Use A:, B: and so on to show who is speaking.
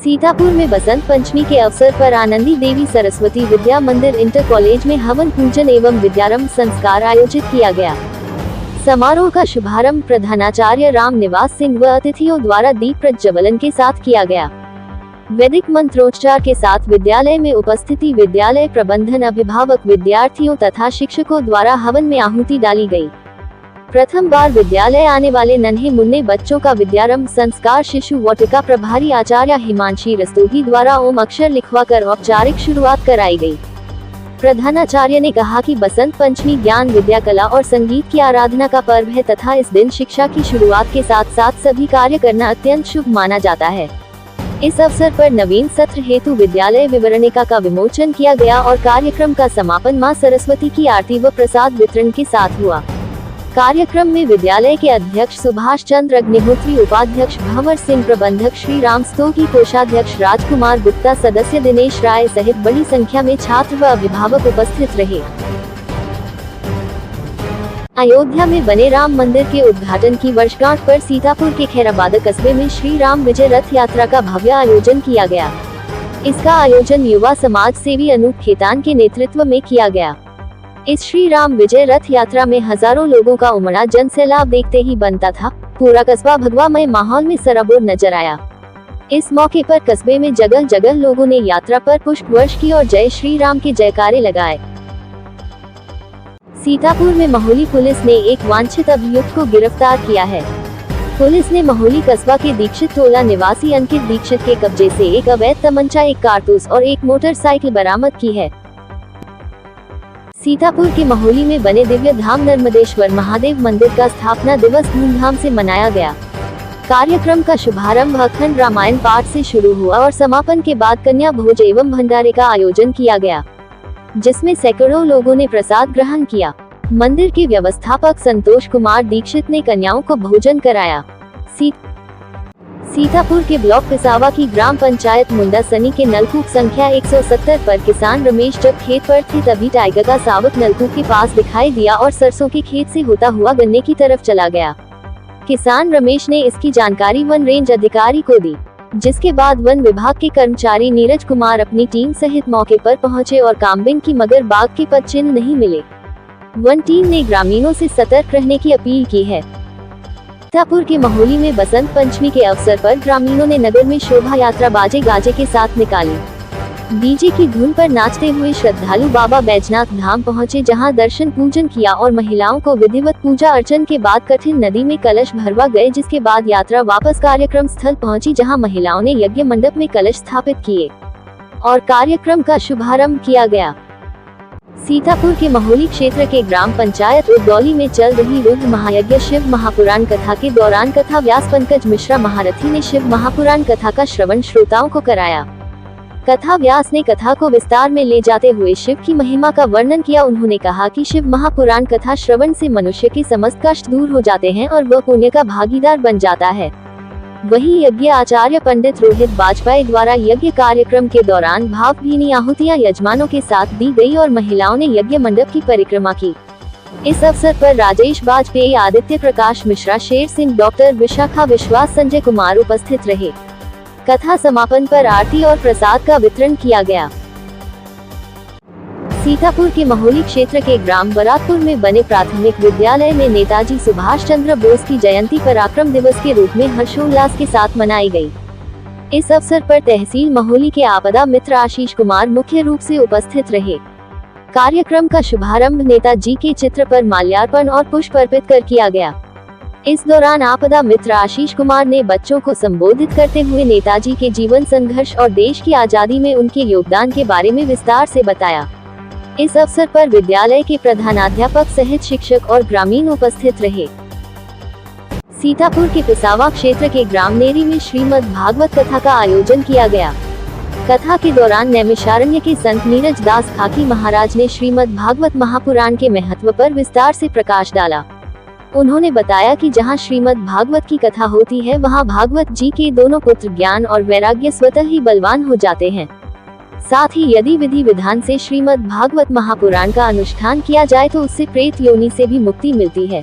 A: सीतापुर में बसंत पंचमी के अवसर पर आनंदी देवी सरस्वती विद्या मंदिर इंटर कॉलेज में हवन पूजन एवं विद्यारंभ संस्कार आयोजित किया गया। समारोह का शुभारंभ प्रधानाचार्य राम निवास सिंह व अतिथियों द्वारा दीप प्रज्वलन के साथ किया गया। वैदिक मंत्रोच्चार के साथ विद्यालय में उपस्थिति विद्यालय प्रबंधन, अभिभावक, विद्यार्थियों तथा शिक्षकों द्वारा हवन में आहुति डाली गई। प्रथम बार विद्यालय आने वाले नन्हे मुन्ने बच्चों का विद्यारंभ संस्कार शिशु वाटिका प्रभारी आचार्य हिमांशी रस्तोगी द्वारा ओम अक्षर लिखवाकर औपचारिक शुरुआत कराई गई। प्रधानाचार्य ने कहा कि बसंत पंचमी ज्ञान, विद्या, कला और संगीत की आराधना का पर्व है तथा इस दिन शिक्षा की शुरुआत के साथ साथ सभी कार्य करना अत्यंत शुभ माना जाता है। इस अवसर पर नवीन सत्र हेतु विद्यालय विवरणिका का विमोचन किया गया और कार्यक्रम का समापन मां सरस्वती की आरती व प्रसाद वितरण के साथ हुआ। कार्यक्रम में विद्यालय के अध्यक्ष सुभाष चंद्र अग्निहोत्री, उपाध्यक्ष भंवर सिंह, प्रबंधक श्री राम स्तोगी, कोषाध्यक्ष राजकुमार गुप्ता, सदस्य दिनेश राय सहित बड़ी संख्या में छात्र व अभिभावक उपस्थित रहे। अयोध्या में बने राम मंदिर के उद्घाटन की वर्षगांठ पर सीतापुर के खैराबाद कस्बे में श्री राम विजय रथ यात्रा का भव्य आयोजन किया गया। इसका आयोजन युवा समाज सेवी अनूप खेतान के नेतृत्व में किया गया। इस श्री राम विजय रथ यात्रा में हजारों लोगों का उमड़ा जनसैलाब देखते ही बनता था। पूरा कस्बा भगवामय माहौल में सराबोर नजर आया। इस मौके पर कस्बे में जगह जगह लोगों ने यात्रा पर पुष्प वर्ष की और जय श्री राम के जयकारे लगाए। सीतापुर में महोली पुलिस ने एक वांछित अभियुक्त को गिरफ्तार किया है। पुलिस ने महोली कस्बा के दीक्षित टोला निवासी अंकित दीक्षित के कब्जे से एक अवैध तमंचा, एक कारतूस और एक मोटरसाइकिल बरामद की है। सीतापुर के महोली में बने दिव्य धाम नर्मदेश्वर महादेव मंदिर का स्थापना दिवस धूमधाम से मनाया गया। कार्यक्रम का शुभारंभ अखंड रामायण पाठ से शुरू हुआ और समापन के बाद कन्या भोज एवं भंडारे का आयोजन किया गया, जिसमें सैकड़ों लोगों ने प्रसाद ग्रहण किया। मंदिर के व्यवस्थापक संतोष कुमार दीक्षित ने कन्याओं को भोजन कराया। सीतापुर के ब्लॉक पिसावा की ग्राम पंचायत मुंडा सनी के नलकूप संख्या 170 पर किसान रमेश जब खेत पर थे तभी टाइगर का सावक नलकूप के पास दिखाई दिया और सरसों के खेत से होता हुआ गन्ने की तरफ चला गया। किसान रमेश ने इसकी जानकारी वन रेंज अधिकारी को दी, जिसके बाद वन विभाग के कर्मचारी नीरज कुमार अपनी टीम सहित मौके पर पहुंचे और कामबिन की मगर बाग के पद चिन्ह नहीं मिले। वन टीम ने ग्रामीणों से सतर्क रहने की अपील की है। सीतापुर के महोली में बसंत पंचमी के अवसर पर ग्रामीणों ने नगर में शोभा यात्रा बाजे गाजे के साथ निकाली। डीजे की धुन पर नाचते हुए श्रद्धालु बाबा बैजनाथ धाम पहुंचे, जहां दर्शन पूजन किया और महिलाओं को विधिवत पूजा अर्चन के बाद कठिन नदी में कलश भरवा गए, जिसके बाद यात्रा वापस कार्यक्रम स्थल पहुंची, जहां महिलाओं ने यज्ञ मंडप में कलश स्थापित किए और कार्यक्रम का शुभारंभ किया गया। सीतापुर के महोली क्षेत्र के ग्राम पंचायत उदौली में चल रही रुद्र महायज्ञ शिव महापुराण कथा के दौरान कथा व्यास पंकज मिश्रा महारथी ने शिव महापुराण कथा का श्रवण श्रोताओं को कराया। कथा व्यास ने कथा को विस्तार में ले जाते हुए शिव की महिमा का वर्णन किया। उन्होंने कहा कि शिव महापुराण कथा श्रवण से मनुष्य के समस्त कष्ट दूर हो जाते हैं और वह पुण्य का भागीदार बन जाता है। वहीं यज्ञ आचार्य पंडित रोहित बाजपेयी द्वारा यज्ञ कार्यक्रम के दौरान भावभीनी आहुतियां यजमानों के साथ दी गई और महिलाओं ने यज्ञ मंडप की परिक्रमा की। इस अवसर पर राजेश बाजपेयी, आदित्य प्रकाश मिश्रा, शेर सिंह, डॉक्टर विशाखा विश्वास, संजय कुमार उपस्थित रहे। कथा समापन पर आरती और प्रसाद का वितरण किया गया। सीतापुर के महोली क्षेत्र के ग्राम बरातपुर में बने प्राथमिक विद्यालय में नेताजी सुभाष चंद्र बोस की जयंती पराक्रम दिवस के रूप में हर्षोल्लास के साथ मनाई गई। इस अवसर पर तहसील महोली के आपदा मित्र आशीष कुमार मुख्य रूप से उपस्थित रहे। कार्यक्रम का शुभारंभ नेताजी के चित्र पर माल्यार्पण और पुष्प अर्पित कर किया गया। इस दौरान आपदा मित्र आशीष कुमार ने बच्चों को संबोधित करते हुए नेताजी के जीवन, संघर्ष और देश की आजादी में उनके योगदान के बारे में विस्तार से बताया। इस अवसर पर विद्यालय के प्रधानाध्यापक सहित शिक्षक और ग्रामीण उपस्थित रहे। सीतापुर के पिसावा क्षेत्र के ग्राम नेरी में श्रीमद् भागवत कथा का आयोजन किया गया। कथा के दौरान नैमिषारण्य के संत नीरज दास खाकी महाराज ने श्रीमद् भागवत महापुराण के महत्व पर विस्तार से प्रकाश डाला। उन्होंने बताया कि जहां श्रीमद् भागवत की कथा होती है, वहां भागवत जी के दोनों पुत्र ज्ञान और वैराग्य स्वतः ही बलवान हो जाते हैं। साथ ही यदि विधि विधान से श्रीमद् भागवत महापुराण का अनुष्ठान किया जाए तो उससे प्रेत योनि से भी मुक्ति मिलती है।